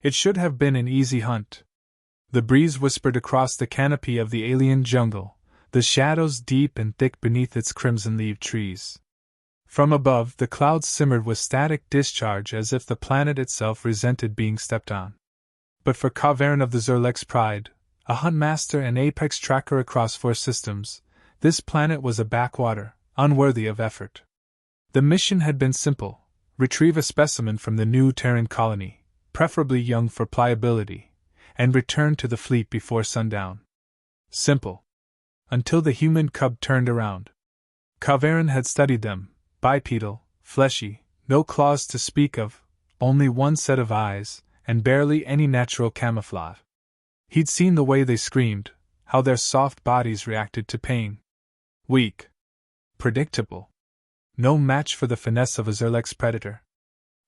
It should have been an easy hunt. The breeze whispered across the canopy of the alien jungle, the shadows deep and thick beneath its crimson-leaved trees. From above, the clouds simmered with static discharge as if the planet itself resented being stepped on. But for Kavarin of the Zerlek's pride, a huntmaster and apex tracker across 4 systems, this planet was a backwater, unworthy of effort. The mission had been simple: retrieve a specimen from the new Terran colony, preferably young for pliability, and return to the fleet before sundown. Simple. Until the human cub turned around. Kavarin had studied them, bipedal, fleshy, no claws to speak of, only one set of eyes, and barely any natural camouflage. He'd seen the way they screamed, how their soft bodies reacted to pain. Weak. Predictable. No match for the finesse of a Zerlek's predator.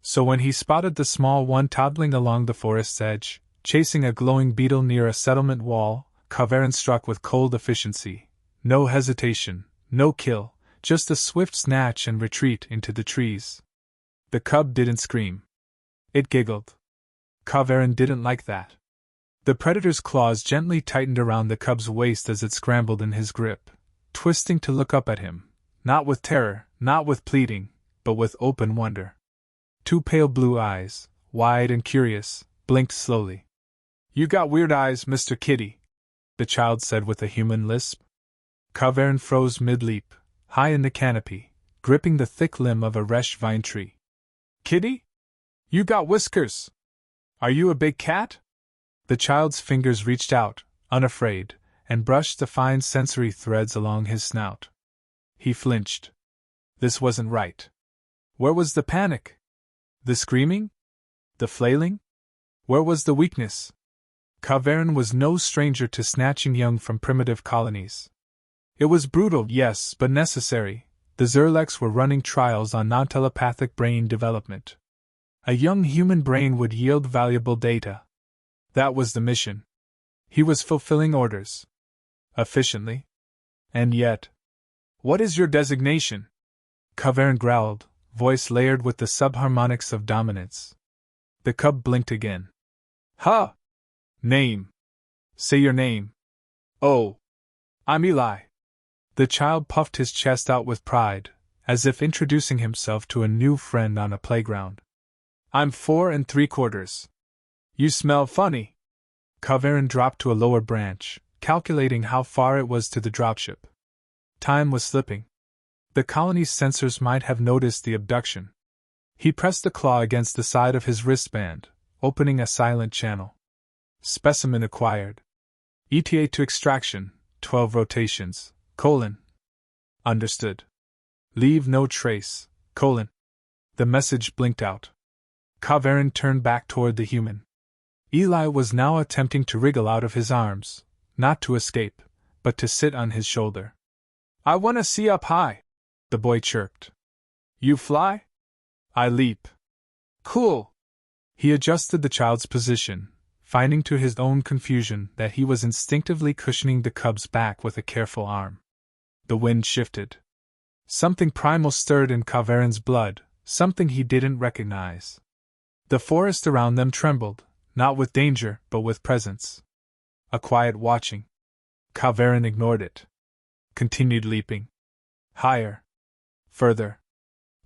So when he spotted the small one toddling along the forest's edge, chasing a glowing beetle near a settlement wall, Kavarin struck with cold efficiency. No hesitation, no kill, just a swift snatch and retreat into the trees. The cub didn't scream. It giggled. Kavarin didn't like that. The predator's claws gently tightened around the cub's waist as it scrambled in his grip, twisting to look up at him, not with terror, not with pleading, but with open wonder. 2 pale blue eyes, wide and curious, blinked slowly. "You got weird eyes, Mr. Kitty," the child said with a human lisp. Kavarin froze mid-leap, high in the canopy, gripping the thick limb of a resh vine tree. "Kitty? You got whiskers! Are you a big cat?" The child's fingers reached out, unafraid, and brushed the fine sensory threads along his snout. He flinched. This wasn't right. Where was the panic? The screaming? The flailing? Where was the weakness? Kavarin was no stranger to snatching young from primitive colonies. It was brutal, yes, but necessary. The Zerleks were running trials on non-telepathic brain development. A young human brain would yield valuable data. That was the mission. He was fulfilling orders. Efficiently. And yet. "What is your designation?" Kavarin growled, voice layered with the subharmonics of dominance. The cub blinked again. "Huh! Name. Say your name." "Oh. I'm Eli." The child puffed his chest out with pride, as if introducing himself to a new friend on a playground. "I'm 4 3/4. You smell funny." Kavarin dropped to a lower branch, calculating how far it was to the dropship. Time was slipping. The colony's sensors might have noticed the abduction. He pressed a claw against the side of his wristband, opening a silent channel. Specimen acquired. ETA to extraction, 12 rotations, : Understood. Leave no trace, : The message blinked out. Kavarin turned back toward the human. Eli was now attempting to wriggle out of his arms, not to escape, but to sit on his shoulder. "I wanna see up high," the boy chirped. "You fly?" "I leap." "Cool." He adjusted the child's position, finding to his own confusion that he was instinctively cushioning the cub's back with a careful arm. The wind shifted. Something primal stirred in Kavarin's blood, something he didn't recognize. The forest around them trembled, not with danger, but with presence. A quiet watching. Kavarin ignored it. Continued leaping. Higher. Further.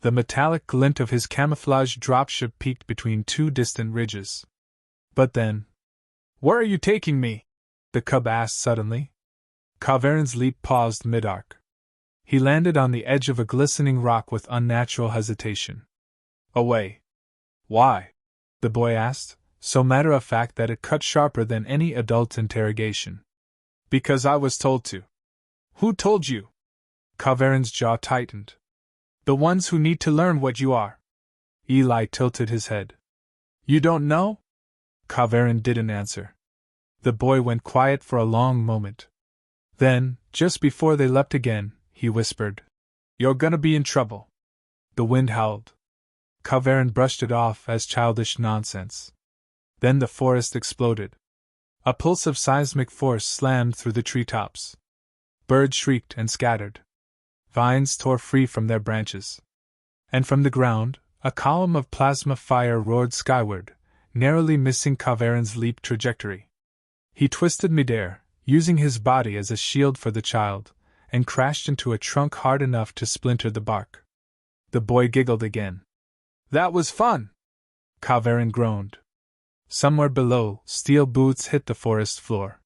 The metallic glint of his camouflaged dropship peaked between 2 distant ridges. But then... "Where are you taking me?" the cub asked suddenly. Kavarin's leap paused mid-arc. He landed on the edge of a glistening rock with unnatural hesitation. "Away." "Why?" the boy asked, so matter-of-fact that it cut sharper than any adult interrogation. "Because I was told to." "Who told you?" Kavarin's jaw tightened. "The ones who need to learn what you are." Eli tilted his head. "You don't know?" Kavarin didn't answer. The boy went quiet for a long moment. Then, just before they leapt again, he whispered, "You're gonna be in trouble." The wind howled. Kavarin brushed it off as childish nonsense. Then the forest exploded. A pulse of seismic force slammed through the treetops. Birds shrieked and scattered. Vines tore free from their branches. And from the ground, a column of plasma fire roared skyward, narrowly missing Kavarin's leap trajectory. He twisted midair, using his body as a shield for the child, and crashed into a trunk hard enough to splinter the bark. The boy giggled again. "That was fun!" Kavarin groaned. Somewhere below, steel boots hit the forest floor.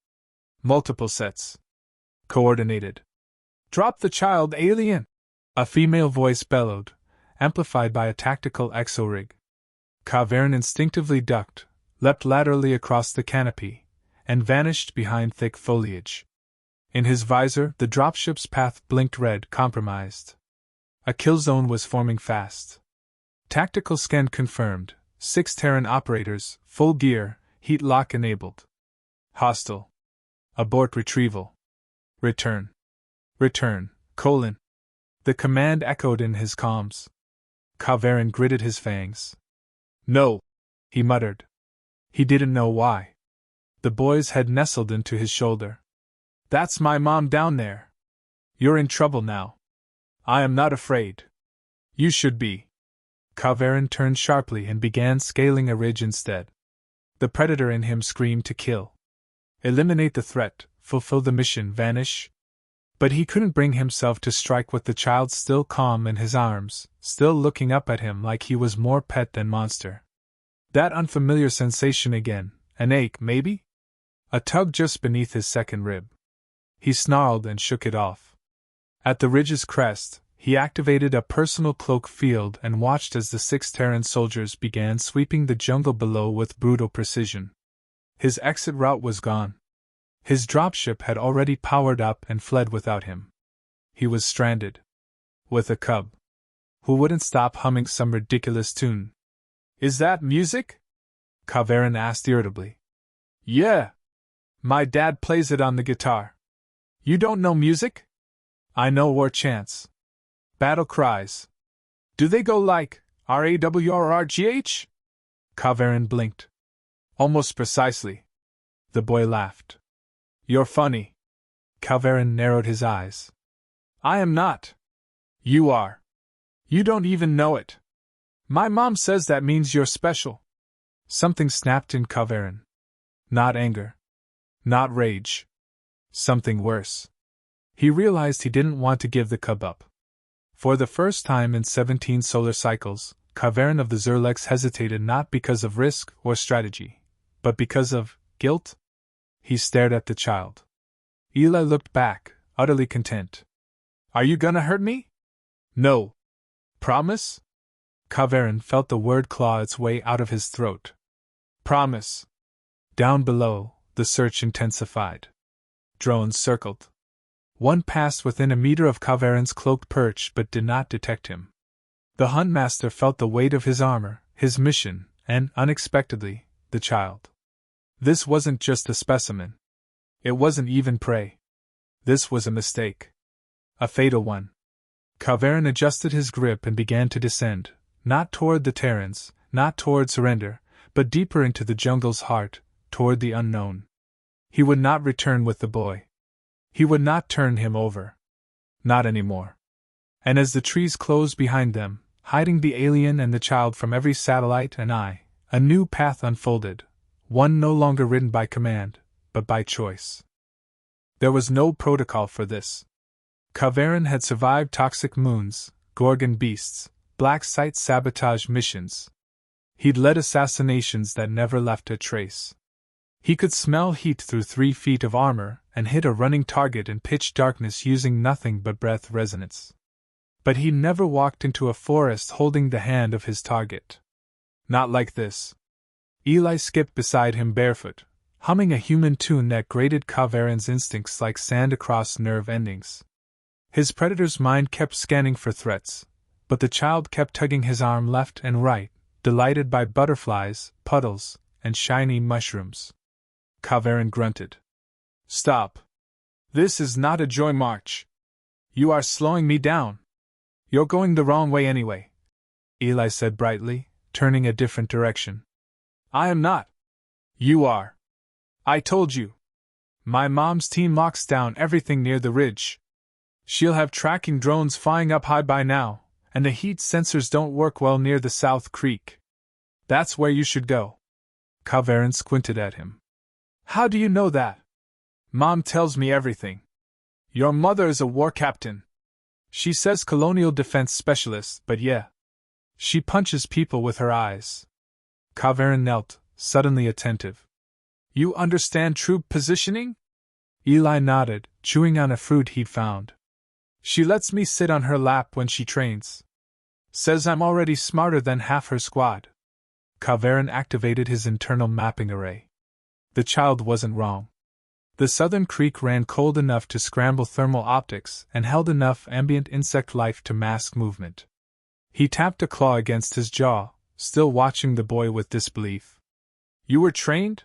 Multiple sets. Coordinated. "Drop the child, alien!" A female voice bellowed, amplified by a tactical exo-rig. Kavarin instinctively ducked, leapt laterally across the canopy, and vanished behind thick foliage. In his visor, the dropship's path blinked red, compromised. A kill zone was forming fast. Tactical scan confirmed. 6 Terran operators, full gear, heat lock enabled. Hostile. Abort retrieval. Return. Return, : The command echoed in his comms. Kavarin gritted his fangs. "No," he muttered. He didn't know why. The boy's head nestled into his shoulder. "That's my mom down there. You're in trouble now. I am not afraid. You should be." Kavarin turned sharply and began scaling a ridge instead. The predator in him screamed to kill. Eliminate the threat, fulfill the mission, vanish. But he couldn't bring himself to strike with the child still calm in his arms, still looking up at him like he was more pet than monster. That unfamiliar sensation again, an ache, maybe? A tug just beneath his second rib. He snarled and shook it off. At the ridge's crest, he activated a personal cloak field and watched as the 6 Terran soldiers began sweeping the jungle below with brutal precision. His exit route was gone. His dropship had already powered up and fled without him. He was stranded. With a cub who wouldn't stop humming some ridiculous tune. "Is that music?" Kavarin asked irritably. "Yeah. My dad plays it on the guitar. You don't know music?" "I know war chants. Battle cries. Do they go like RAWRGH?" Kavarin blinked. "Almost precisely." The boy laughed. "You're funny." Kavarin narrowed his eyes. "I am not. You are. You don't even know it. My mom says that means you're special." Something snapped in Kavarin. Not anger. Not rage. Something worse. He realized he didn't want to give the cub up. For the first time in 17 solar cycles, Kavarin of the Zerlex hesitated not because of risk or strategy, but because of guilt. He stared at the child. Eli looked back, utterly content. "Are you gonna hurt me?" "No." "Promise?" Kavarin felt the word claw its way out of his throat. "Promise." Down below, the search intensified. Drones circled. One passed within a meter of Kavarin's cloaked perch but did not detect him. The Huntmaster felt the weight of his armor, his mission, and, unexpectedly, the child. This wasn't just a specimen. It wasn't even prey. This was a mistake. A fatal one. Kavarin adjusted his grip and began to descend, not toward the Terrans, not toward surrender, but deeper into the jungle's heart, toward the unknown. He would not return with the boy. He would not turn him over. Not anymore. And as the trees closed behind them, hiding the alien and the child from every satellite and eye, a new path unfolded, one no longer ridden by command, but by choice. There was no protocol for this. Kavarin had survived toxic moons, Gorgon beasts, black site sabotage missions. He'd led assassinations that never left a trace. He could smell heat through 3 feet of armor and hit a running target in pitch darkness using nothing but breath resonance. But he never walked into a forest holding the hand of his target. Not like this. Eli skipped beside him barefoot, humming a human tune that grated Kavarin's instincts like sand across nerve endings. His predator's mind kept scanning for threats, but the child kept tugging his arm left and right, delighted by butterflies, puddles, and shiny mushrooms. Kavarin grunted. "Stop. This is not a joy march. You are slowing me down. You're going the wrong way anyway," Eli said brightly, turning a different direction. "I am not. You are. I told you. My mom's team locks down everything near the ridge. She'll have tracking drones flying up high by now, and the heat sensors don't work well near the South Creek. That's where you should go." Kavarin squinted at him. How do you know that? Mom tells me everything. Your mother is a war captain. She says colonial defense specialist, but yeah. She punches people with her eyes. Kavarin knelt, suddenly attentive. You understand troop positioning? Eli nodded, chewing on a fruit he'd found. She lets me sit on her lap when she trains. Says I'm already smarter than half her squad. Kavarin activated his internal mapping array. The child wasn't wrong. The southern creek ran cold enough to scramble thermal optics and held enough ambient insect life to mask movement. He tapped a claw against his jaw, still watching the boy with disbelief. You were trained?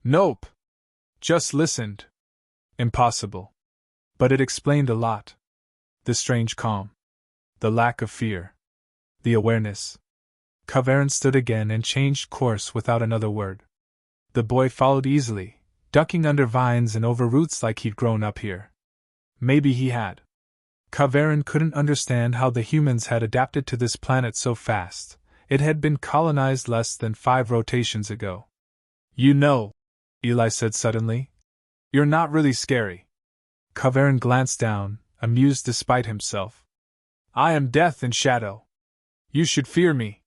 Nope. Just listened. Impossible. But it explained a lot. The strange calm. The lack of fear. The awareness. Kavarin stood again and changed course without another word. The boy followed easily, ducking under vines and over roots like he'd grown up here. Maybe he had. Kavarin couldn't understand how the humans had adapted to this planet so fast. It had been colonized less than 5 rotations ago. You know, Eli said suddenly, you're not really scary. Kavarin glanced down, amused despite himself. I am death in shadow. You should fear me.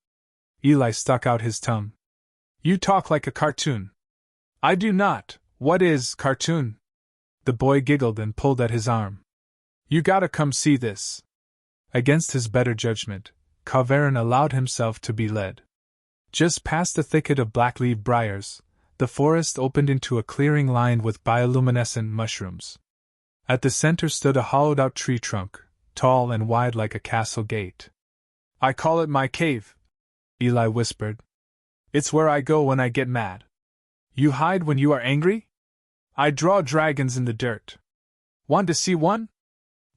Eli stuck out his tongue. You talk like a cartoon. I do not. What is cartoon? The boy giggled and pulled at his arm. You gotta come see this. Against his better judgment, Kavarin allowed himself to be led. Just past a thicket of black-leaved briars, the forest opened into a clearing lined with bioluminescent mushrooms. At the center stood a hollowed-out tree trunk, tall and wide like a castle gate. I call it my cave, Eli whispered. It's where I go when I get mad. You hide when you are angry? I draw dragons in the dirt. Want to see one?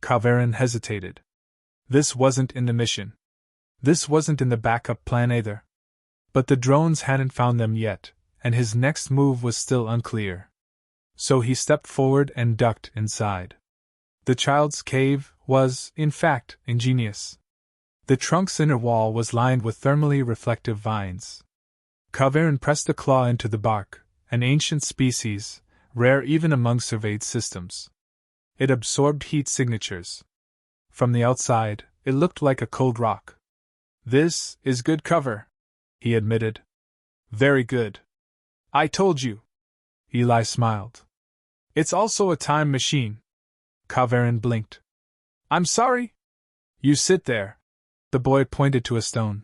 Kavarin hesitated. This wasn't in the mission. This wasn't in the backup plan either. But the drones hadn't found them yet, and his next move was still unclear. So he stepped forward and ducked inside. The child's cave was, in fact, ingenious. The trunk's inner wall was lined with thermally reflective vines. Kavarin pressed a claw into the bark, an ancient species, rare even among surveyed systems. It absorbed heat signatures. From the outside, it looked like a cold rock. This is good cover, he admitted. Very good. I told you. Eli smiled. It's also a time machine. Kavarin blinked. I'm sorry? You sit there. The boy pointed to a stone.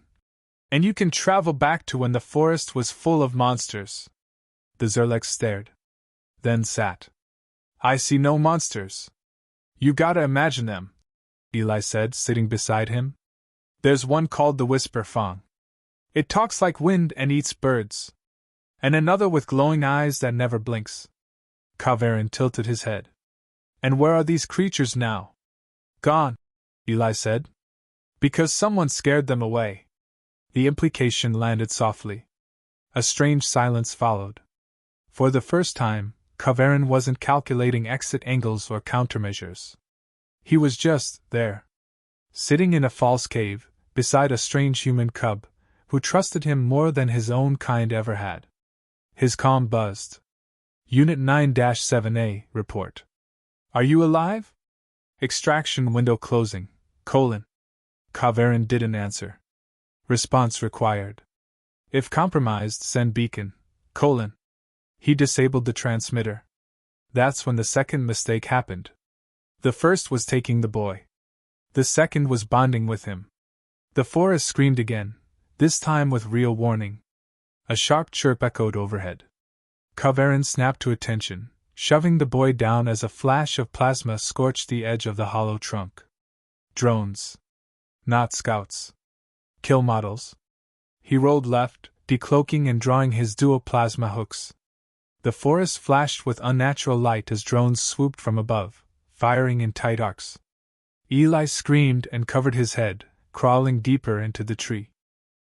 And you can travel back to when the forest was full of monsters. The Zerlex stared. Then sat. I see no monsters. You gotta imagine them, Eli said, sitting beside him. There's one called the Whisper Fong. It talks like wind and eats birds. And another with glowing eyes that never blinks. Kavarin tilted his head. And where are these creatures now? Gone, Eli said. Because someone scared them away. The implication landed softly. A strange silence followed. For the first time, Kavarin wasn't calculating exit angles or countermeasures. He was just there. Sitting in a false cave, beside a strange human cub, who trusted him more than his own kind ever had. His comm buzzed. Unit 9-7A, report. Are you alive? Extraction window closing, : Kavarin didn't answer. Response required. If compromised, send beacon, : He disabled the transmitter. That's when the second mistake happened. The first was taking the boy. The second was bonding with him. The forest screamed again, this time with real warning. A sharp chirp echoed overhead. Kavarin snapped to attention, shoving the boy down as a flash of plasma scorched the edge of the hollow trunk. Drones. Not scouts. Kill models. He rolled left, decloaking and drawing his dual plasma hooks. The forest flashed with unnatural light as drones swooped from above, firing in tight arcs. Eli screamed and covered his head, crawling deeper into the tree.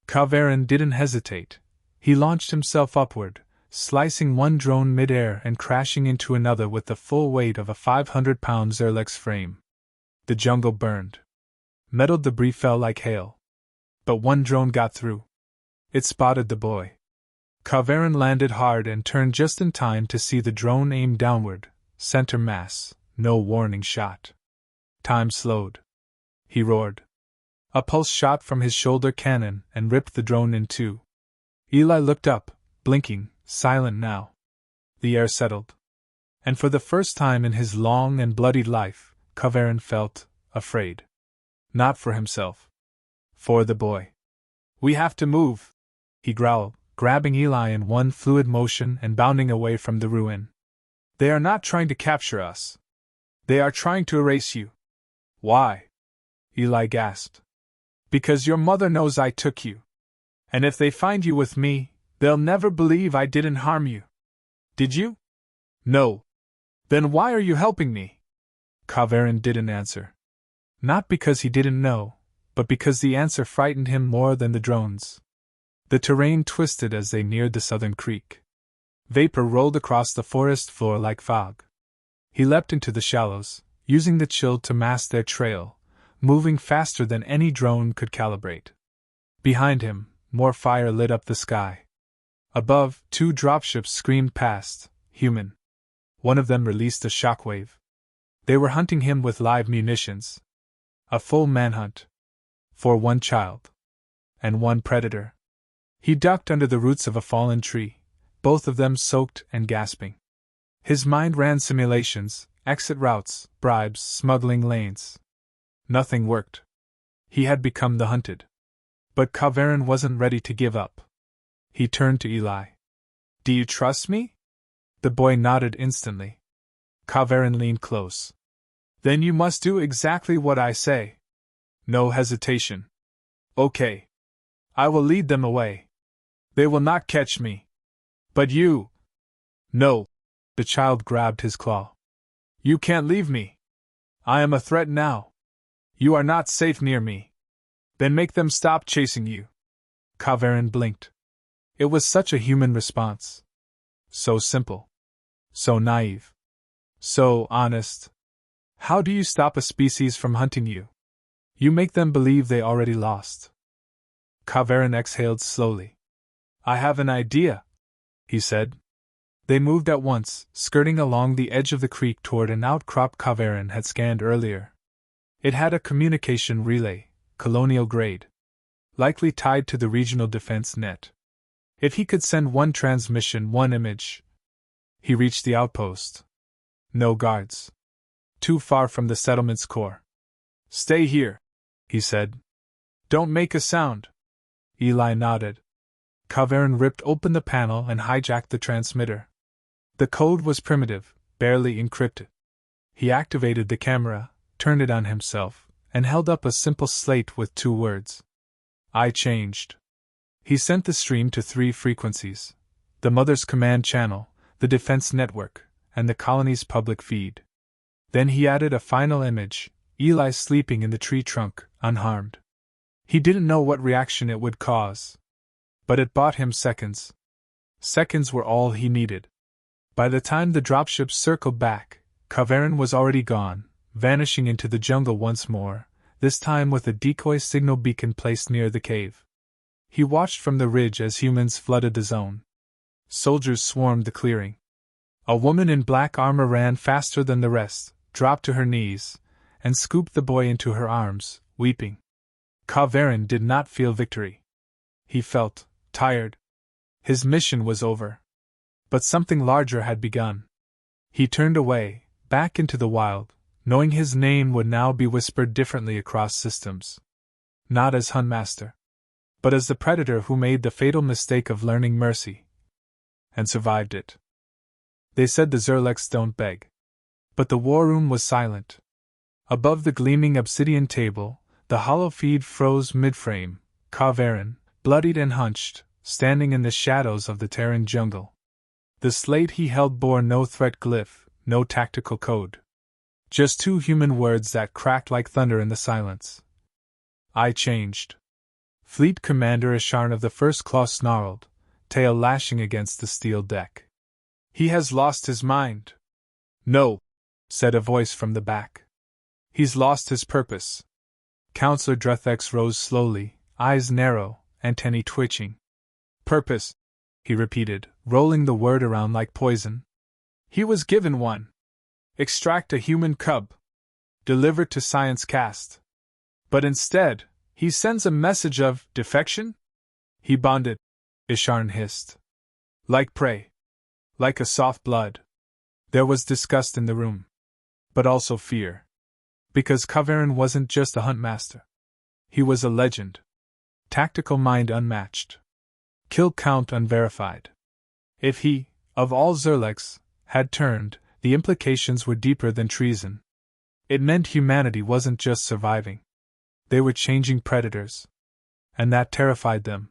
Kavarin didn't hesitate. He launched himself upward, slicing one drone midair and crashing into another with the full weight of a 500-pound Zerlex frame. The jungle burned. Metal debris fell like hail. But one drone got through. It spotted the boy. Kavarin landed hard and turned just in time to see the drone aim downward, center mass, no warning shot. Time slowed. He roared. A pulse shot from his shoulder cannon and ripped the drone in two. Eli looked up, blinking, silent now. The air settled. And for the first time in his long and bloodied life, Kavarin felt afraid. Not for himself. For the boy. "We have to move," he growled, grabbing Eli in one fluid motion and bounding away from the ruin. "They are not trying to capture us. They are trying to erase you." "Why?" Eli gasped. "Because your mother knows I took you. And if they find you with me, they'll never believe I didn't harm you." "Did you?" "No." "Then why are you helping me?" Kavarin didn't answer. Not because he didn't know, but because the answer frightened him more than the drones. The terrain twisted as they neared the southern creek. Vapor rolled across the forest floor like fog. He leapt into the shallows, using the chill to mask their trail, moving faster than any drone could calibrate. Behind him, more fire lit up the sky. Above, two dropships screamed past, human. One of them released a shockwave. They were hunting him with live munitions. A full manhunt. For one child. And one predator. He ducked under the roots of a fallen tree, both of them soaked and gasping. His mind ran simulations, exit routes, bribes, smuggling lanes. Nothing worked. He had become the hunted. But Kavarin wasn't ready to give up. He turned to Eli. "Do you trust me?" The boy nodded instantly. Kavarin leaned close. "Then you must do exactly what I say." No hesitation. "Okay. I will lead them away. They will not catch me. But you—" "No." The child grabbed his claw. "You can't leave me. I am a threat now. You are not safe near me. Then make them stop chasing you." Kavarin blinked. It was such a human response. So simple. So naive. So honest. How do you stop a species from hunting you? You make them believe they already lost. Kavarin exhaled slowly. "I have an idea," he said. They moved at once, skirting along the edge of the creek toward an outcrop Kavarin had scanned earlier. It had a communication relay, colonial grade. Likely tied to the regional defense net. If he could send one transmission, one image. He reached the outpost. No guards. Too far from the settlement's core. "Stay here," he said. "Don't make a sound." Eli nodded. Kavarin ripped open the panel and hijacked the transmitter. The code was primitive, barely encrypted. He activated the camera, turned it on himself, and held up a simple slate with two words. "I changed." He sent the stream to 3 frequencies: the Mother's command channel, the defense network, and the colony's public feed. Then he added a final image, Eli sleeping in the tree trunk, unharmed. He didn't know what reaction it would cause. But it bought him seconds. Seconds were all he needed. By the time the dropships circled back, Kavarin was already gone, vanishing into the jungle once more, this time with a decoy signal beacon placed near the cave. He watched from the ridge as humans flooded the zone. Soldiers swarmed the clearing. A woman in black armor ran faster than the rest, dropped to her knees, and scooped the boy into her arms, weeping. Kavarin did not feel victory. He felt tired. His mission was over. But something larger had begun. He turned away, back into the wild, knowing his name would now be whispered differently across systems. Not as Huntmaster, but as the predator who made the fatal mistake of learning mercy. And survived it. They said the Zerlex don't beg. But the war room was silent. Above the gleaming obsidian table, the hollow feed froze mid-frame, Kavarin, bloodied and hunched, standing in the shadows of the Terran jungle. The slate he held bore no threat glyph, no tactical code. Just 2 human words that cracked like thunder in the silence. I changed. Fleet Commander Isharn of the First Claw snarled, tail lashing against the steel deck. He has lost his mind. No, said a voice from the back. He's lost his purpose. Counselor Drethex rose slowly, eyes narrow, antennae twitching. Purpose? he repeated, rolling the word around like poison. He was given one. Extract a human cub. Delivered to Science Cast. But instead, he sends a message of defection? He bonded, Isharn hissed. Like prey. Like a soft blood. There was disgust in the room. But also fear. Because Kavarin wasn't just a huntmaster. He was a legend. Tactical mind unmatched. Kill count unverified. If he, of all Zerlex, had turned, the implications were deeper than treason. It meant humanity wasn't just surviving. They were changing predators. And that terrified them.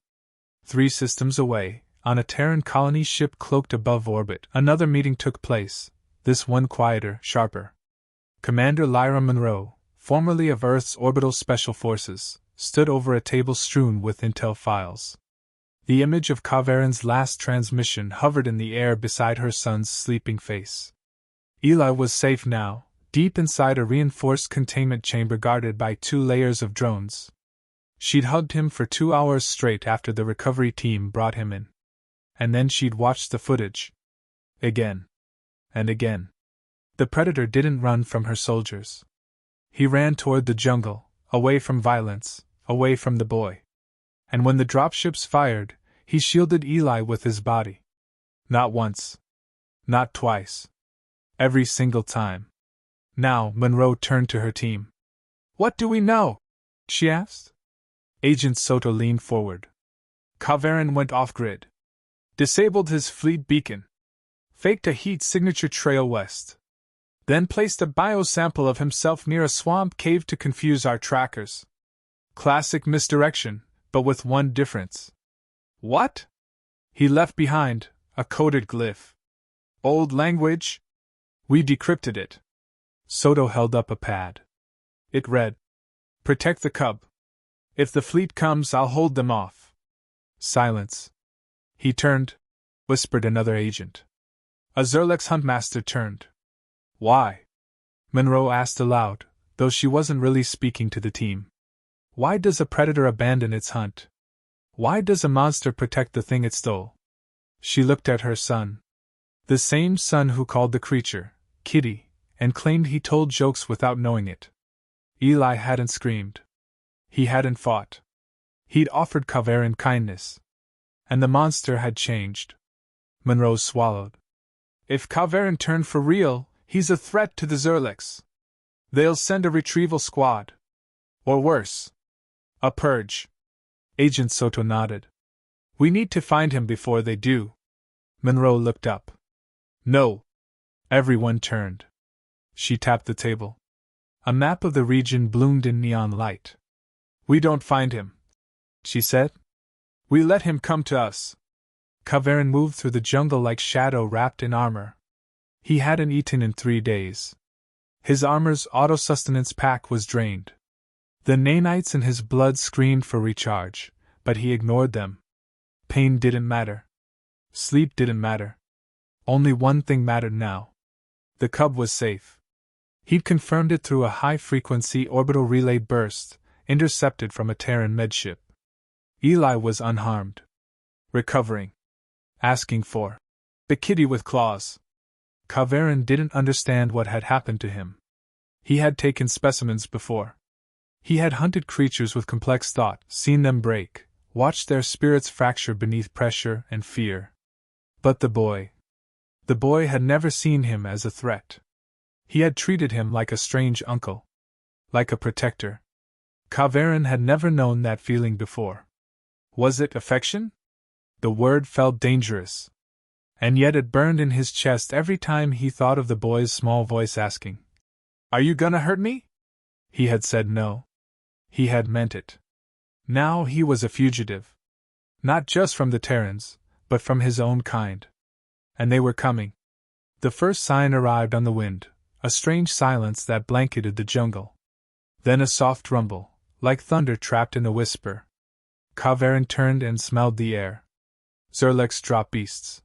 3 systems away, on a Terran colony ship cloaked above orbit, another meeting took place, this one quieter, sharper. Commander Lyra Monroe, formerly of Earth's Orbital Special Forces, stood over a table strewn with intel files. The image of Kavarin's last transmission hovered in the air beside her son's sleeping face. Eli was safe now, deep inside a reinforced containment chamber guarded by 2 layers of drones. She'd hugged him for 2 hours straight after the recovery team brought him in. And then she'd watched the footage. Again. And again. The Predator didn't run from her soldiers. He ran toward the jungle, away from violence, away from the boy. And when the dropships fired, he shielded Eli with his body. Not once. Not twice. Every single time. Now, Monroe turned to her team. What do we know? She asked. Agent Soto leaned forward. Kavarin went off-grid. Disabled his fleet beacon. Faked a heat signature trail west. Then placed a biosample of himself near a swamp cave to confuse our trackers. Classic misdirection, but with one difference. What? He left behind a coded glyph. Old language? We decrypted it. Soto held up a pad. It read, Protect the cub. If the fleet comes, I'll hold them off. Silence. He turned, whispered another agent. A Zerlex huntmaster turned. Why? Monroe asked aloud, though she wasn't really speaking to the team. Why does a predator abandon its hunt? Why does a monster protect the thing it stole? She looked at her son. The same son who called the creature Kitty, and claimed he told jokes without knowing it. Eli hadn't screamed. He hadn't fought. He'd offered Kavarin kindness. And the monster had changed. Monroe swallowed. If Kavarin turned for real, he's a threat to the Zerlex. They'll send a retrieval squad. Or worse. A purge. Agent Soto nodded. We need to find him before they do. Monroe looked up. No. Everyone turned. She tapped the table. A map of the region bloomed in neon light. We don't find him, she said. We let him come to us. Kavarin moved through the jungle like shadow wrapped in armor. He hadn't eaten in 3 days. His armor's auto-sustenance pack was drained. The nanites in his blood screamed for recharge, but he ignored them. Pain didn't matter. Sleep didn't matter. Only one thing mattered now. The cub was safe. He'd confirmed it through a high-frequency orbital relay burst, intercepted from a Terran medship. Eli was unharmed. Recovering. Asking for the kitty with claws. Kavarin didn't understand what had happened to him. He had taken specimens before. He had hunted creatures with complex thought, seen them break, watched their spirits fracture beneath pressure and fear. But the boy had never seen him as a threat. He had treated him like a strange uncle. Like a protector. Kavarin had never known that feeling before. Was it affection? The word felt dangerous. And yet it burned in his chest every time he thought of the boy's small voice asking, Are you gonna hurt me? He had said no. He had meant it. Now he was a fugitive. Not just from the Terrans, but from his own kind. And they were coming. The first sign arrived on the wind, a strange silence that blanketed the jungle. Then a soft rumble, like thunder trapped in a whisper. Kavarin turned and smelled the air. Zerlex drop beasts.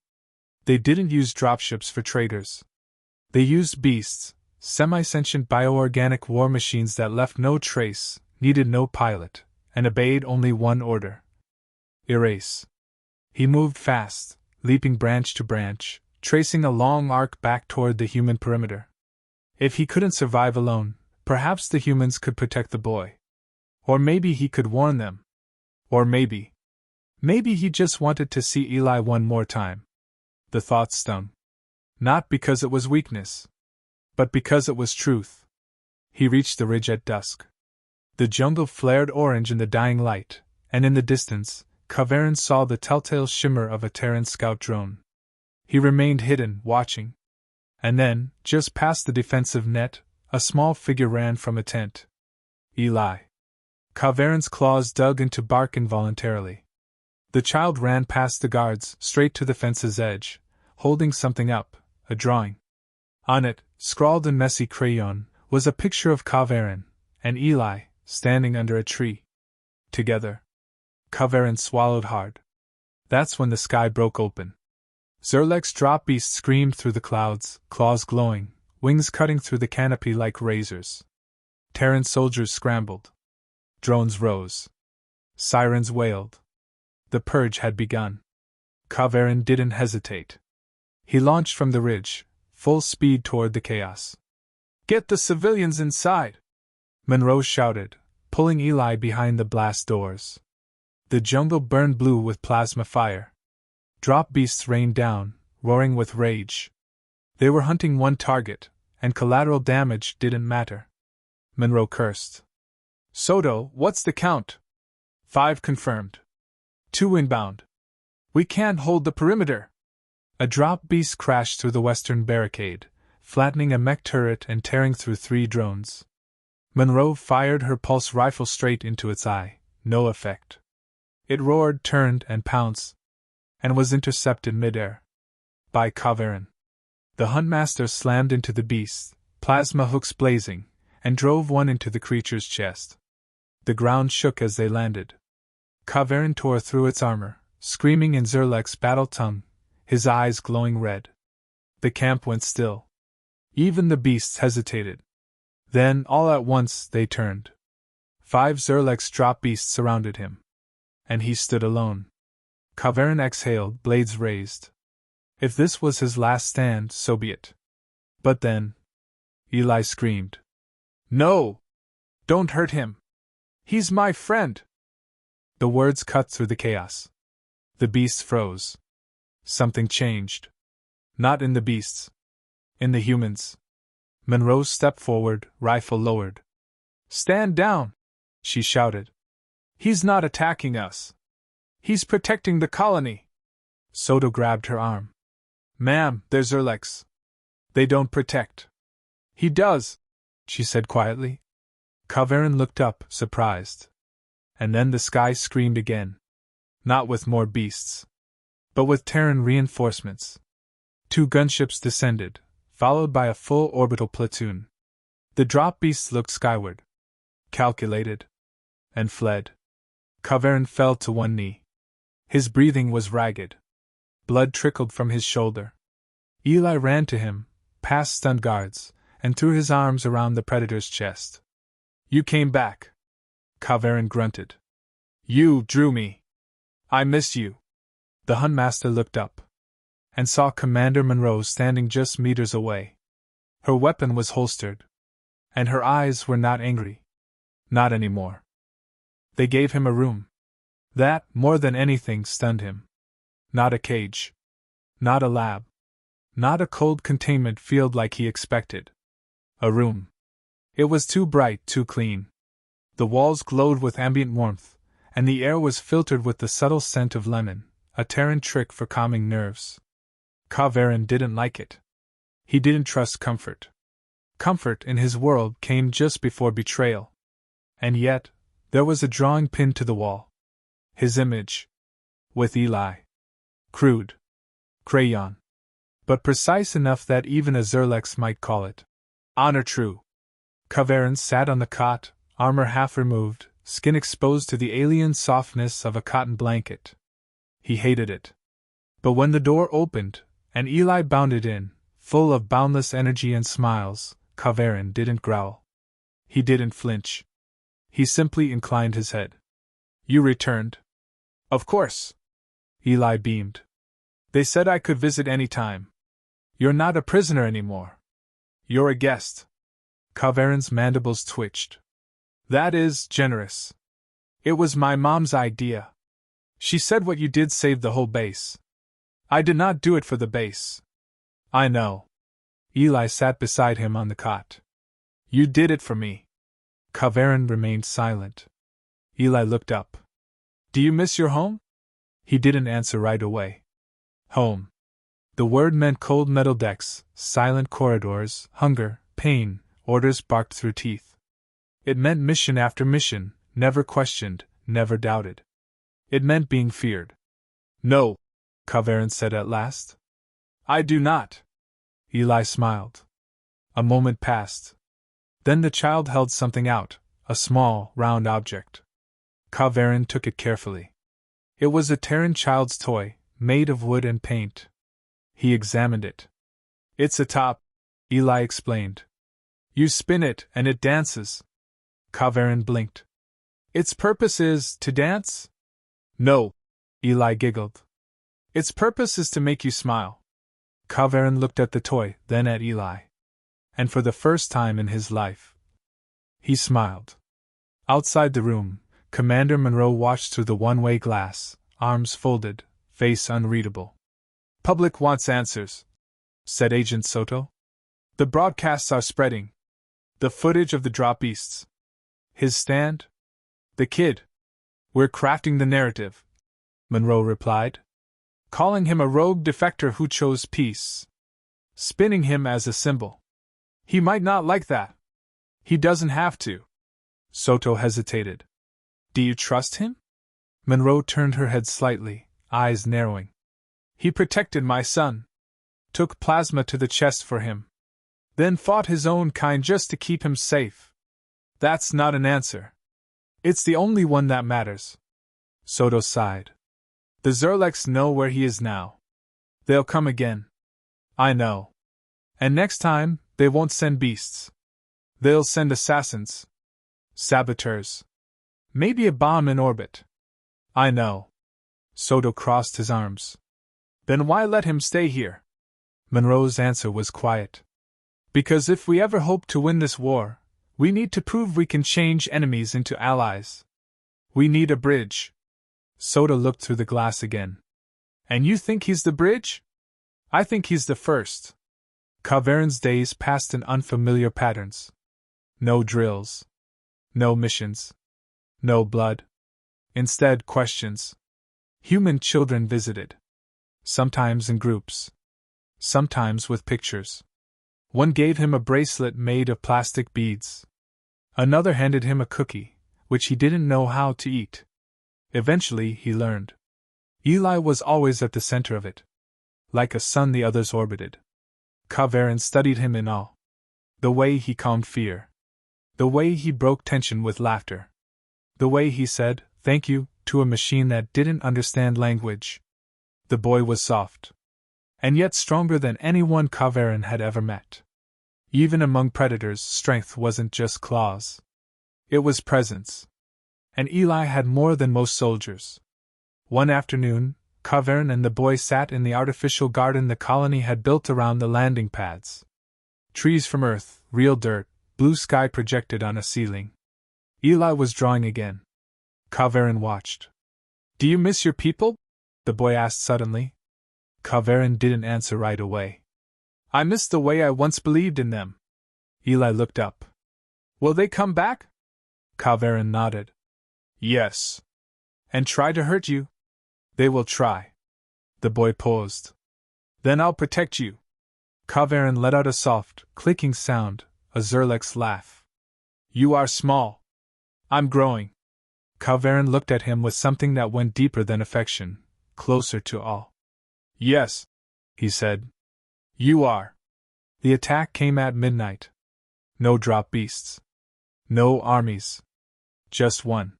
They didn't use dropships for traders. They used beasts, semi-sentient bioorganic war machines that left no trace, needed no pilot, and obeyed only one order. Erase. He moved fast, leaping branch to branch, tracing a long arc back toward the human perimeter. If he couldn't survive alone, perhaps the humans could protect the boy. Or maybe he could warn them. Or maybe he just wanted to see Eli one more time. The thought stung. Not because it was weakness, but because it was truth. He reached the ridge at dusk. The jungle flared orange in the dying light, and in the distance, Kavarin saw the telltale shimmer of a Terran scout drone. He remained hidden, watching. And then, just past the defensive net, a small figure ran from a tent. Eli. Kavarin's claws dug into bark involuntarily. The child ran past the guards, straight to the fence's edge, holding something up, a drawing. On it, scrawled in messy crayon, was a picture of Kavarin and Eli, standing under a tree. Together. Kavarin swallowed hard. That's when the sky broke open. Zerlek's drop beast screamed through the clouds, claws glowing, wings cutting through the canopy like razors. Terran soldiers scrambled. Drones rose. Sirens wailed. The purge had begun. Kavarin didn't hesitate. He launched from the ridge, full speed toward the chaos. "Get the civilians inside!" Monroe shouted, pulling Eli behind the blast doors. The jungle burned blue with plasma fire. Drop beasts rained down, roaring with rage. They were hunting one target, and collateral damage didn't matter. Monroe cursed. "Soto, what's the count?" 5 confirmed. 2 inbound. "We can't hold the perimeter." A drop beast crashed through the western barricade, flattening a mech turret and tearing through 3 drones. Monroe fired her pulse rifle straight into its eye, no effect. It roared, turned, and pounced, and was intercepted midair. By Kavarin. The Huntmaster slammed into the beast, plasma hooks blazing, and drove one into the creature's chest. The ground shook as they landed. Kavarin tore through its armor, screaming in Zerlek's battle tongue, his eyes glowing red. The camp went still. Even the beasts hesitated. Then, all at once, they turned. 5 Zerlek's drop beasts surrounded him. And he stood alone. Kavarin exhaled, blades raised. If this was his last stand, so be it. But then... Eli screamed. "No! Don't hurt him! He's my friend!" The words cut through the chaos. The beasts froze. Something changed. Not in the beasts. In the humans. Monroe stepped forward, rifle lowered. "Stand down!" she shouted. "He's not attacking us. He's protecting the colony." Soto grabbed her arm. "Ma'am, they're Zerleks. They don't protect." "He does," she said quietly. Kavarin looked up, surprised. And then the sky screamed again. Not with more beasts, but with Terran reinforcements. 2 gunships descended, followed by a full orbital platoon. The drop beasts looked skyward, calculated, and fled. Kavarin fell to one knee. His breathing was ragged. Blood trickled from his shoulder. Eli ran to him, past stunned guards, and threw his arms around the predator's chest. "You came back," Kavarin grunted. "You drew me. I miss you." The Huntmaster looked up and saw Commander Monroe standing just meters away. Her weapon was holstered, and her eyes were not angry. Not anymore. They gave him a room. That, more than anything, stunned him. Not a cage. Not a lab. Not a cold containment field like he expected. A room. It was too bright, too clean. The walls glowed with ambient warmth, and the air was filtered with the subtle scent of lemon, a Terran trick for calming nerves. Kavarin didn't like it. He didn't trust comfort. Comfort in his world came just before betrayal. And yet, there was a drawing pinned to the wall. His image. With Eli. Crude. Crayon. But precise enough that even a Zerleks might call it honor true. Kavarin sat on the cot, armor half removed, skin exposed to the alien softness of a cotton blanket. He hated it. But when the door opened, and Eli bounded in, full of boundless energy and smiles, Kavarin didn't growl. He didn't flinch. He simply inclined his head. "You returned?" "Of course." Eli beamed. They said I could visit any time. You're not a prisoner anymore. You're a guest. Kavarin's mandibles twitched. That is generous. It was my mom's idea. She said what you did saved the whole base. I did not do it for the base. I know. Eli sat beside him on the cot. You did it for me. Kavarin remained silent. Eli looked up. Do you miss your home? He didn't answer right away. Home. The word meant cold metal decks, silent corridors, hunger, pain, orders barked through teeth. It meant mission after mission, never questioned, never doubted. It meant being feared. No, Kavarin said at last. I do not. Eli smiled. A moment passed. Then the child held something out, a small, round object. Kavarin took it carefully. It was a Terran child's toy, made of wood and paint. He examined it. It's a top, Eli explained. You spin it and it dances. Kavarin blinked. Its purpose is to dance? No, Eli giggled. Its purpose is to make you smile. Kavarin looked at the toy, then at Eli. And for the first time in his life, he smiled. Outside the room, Commander Monroe watched through the one-way glass, arms folded, face unreadable. Public wants answers, said Agent Soto. The broadcasts are spreading. The footage of the drop beasts. His stand? The kid. We're crafting the narrative, Monroe replied. Calling him a rogue defector who chose peace. Spinning him as a symbol. He might not like that. He doesn't have to. Soto hesitated. Do you trust him? Monroe turned her head slightly, eyes narrowing. He protected my son. Took plasma to the chest for him. Then fought his own kind just to keep him safe. That's not an answer. It's the only one that matters. Soto sighed. The Zerleks know where he is now. They'll come again. I know. And next time, they won't send beasts. They'll send assassins. Saboteurs. Maybe a bomb in orbit. I know. Soto crossed his arms. Then why let him stay here? Monroe's answer was quiet. Because if we ever hope to win this war, we need to prove we can change enemies into allies. We need a bridge. Soto looked through the glass again. And you think he's the bridge? I think he's the first. Kavarin's days passed in unfamiliar patterns. No drills. No missions. No blood. Instead, questions. Human children visited. Sometimes in groups. Sometimes with pictures. One gave him a bracelet made of plastic beads. Another handed him a cookie, which he didn't know how to eat. Eventually, he learned. Eli was always at the center of it. Like a sun, the others orbited. Kavarin studied him in awe. The way he calmed fear. The way he broke tension with laughter. The way he said, "Thank you," to a machine that didn't understand language. The boy was soft. And yet stronger than anyone Kavarin had ever met. Even among predators, strength wasn't just claws. It was presence. And Eli had more than most soldiers. One afternoon, Kavarin and the boy sat in the artificial garden the colony had built around the landing pads. Trees from Earth, real dirt, blue sky projected on a ceiling. Eli was drawing again. Kavarin watched. Do you miss your people? The boy asked suddenly. Kavarin didn't answer right away. I miss the way I once believed in them. Eli looked up. Will they come back? Kavarin nodded. Yes. And try to hurt you? They will try. The boy paused. Then I'll protect you. Kavarin let out a soft, clicking sound, a Zerlek's laugh. You are small. I'm growing. Kavarin looked at him with something that went deeper than affection, closer to awe. Yes, he said. You are. The attack came at midnight. No drop beasts. No armies. Just one.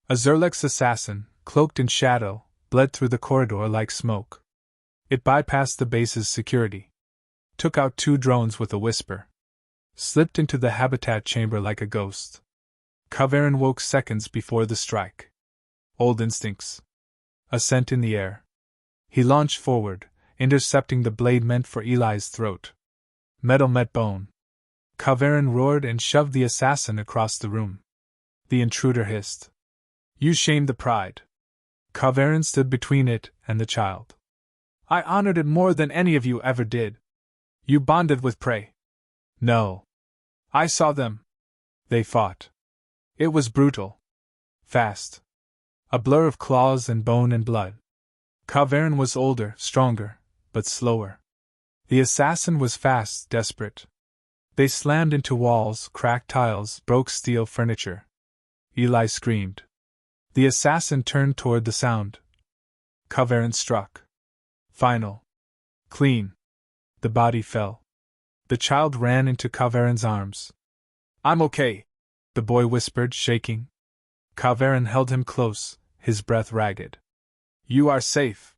A Zerlek's assassin, cloaked in shadow, bled through the corridor like smoke. It bypassed the base's security. Took out 2 drones with a whisper. Slipped into the habitat chamber like a ghost. Kavarin woke seconds before the strike. Old instincts. A scent in the air, He launched forward, intercepting the blade meant for Eli's throat. Metal met bone. Kavarin roared and shoved the assassin across the room. The intruder hissed. You shamed the pride. Kavarin stood between it and the child. I honored it more than any of you ever did. You bonded with prey. No. I saw them. They fought. It was brutal. Fast. A blur of claws and bone and blood. Kavarin was older, stronger, but slower. The assassin was fast, desperate. They slammed into walls, cracked tiles, broke steel furniture. Eli screamed. The assassin turned toward the sound. Kavarin struck. Final. Clean. The body fell. The child ran into Kavarin's arms. I'm okay, the boy whispered, shaking. Kavarin held him close, his breath ragged. You are safe.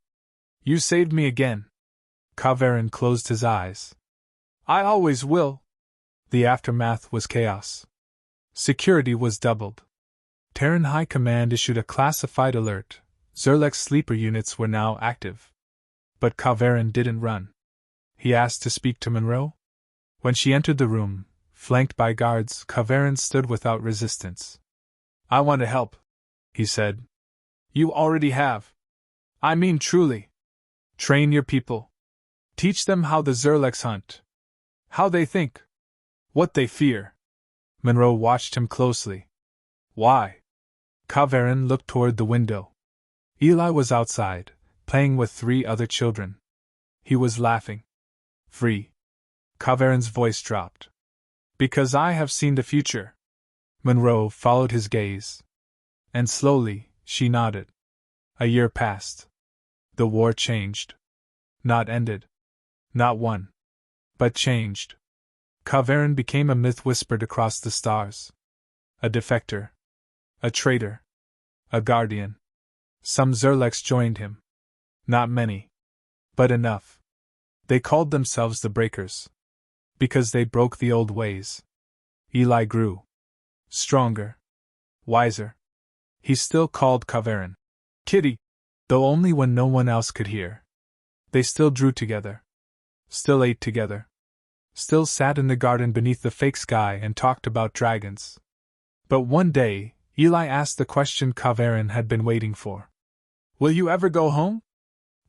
You saved me again. Kavarin closed his eyes. I always will. The aftermath was chaos. Security was doubled. Terran High Command issued a classified alert. Zerlek's sleeper units were now active. But Kavarin didn't run. He asked to speak to Monroe. When she entered the room, flanked by guards, Kavarin stood without resistance. I want to help, he said. You already have. I mean truly. Train your people. Teach them how the Zerleks hunt. How they think. What they fear. Monroe watched him closely. Why? Kavarin looked toward the window. Eli was outside, playing with 3 other children. He was laughing. Free. Kavarin's voice dropped. Because I have seen the future. Monroe followed his gaze. And slowly, she nodded. A year passed. The war changed. Not ended. Not won. But changed. Kavarin became a myth whispered across the stars. A defector. A traitor. A guardian. Some Zerleks joined him. Not many. But enough. They called themselves the Breakers. Because they broke the old ways. Eli grew. Stronger. Wiser. He still called Kavarin Kitty, though only when no one else could hear. They still drew together. Still ate together. Still sat in the garden beneath the fake sky and talked about dragons. But one day, Eli asked the question Kavarin had been waiting for. Will you ever go home?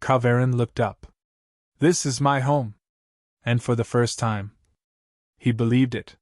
Kavarin looked up. This is my home. And for the first time, he believed it.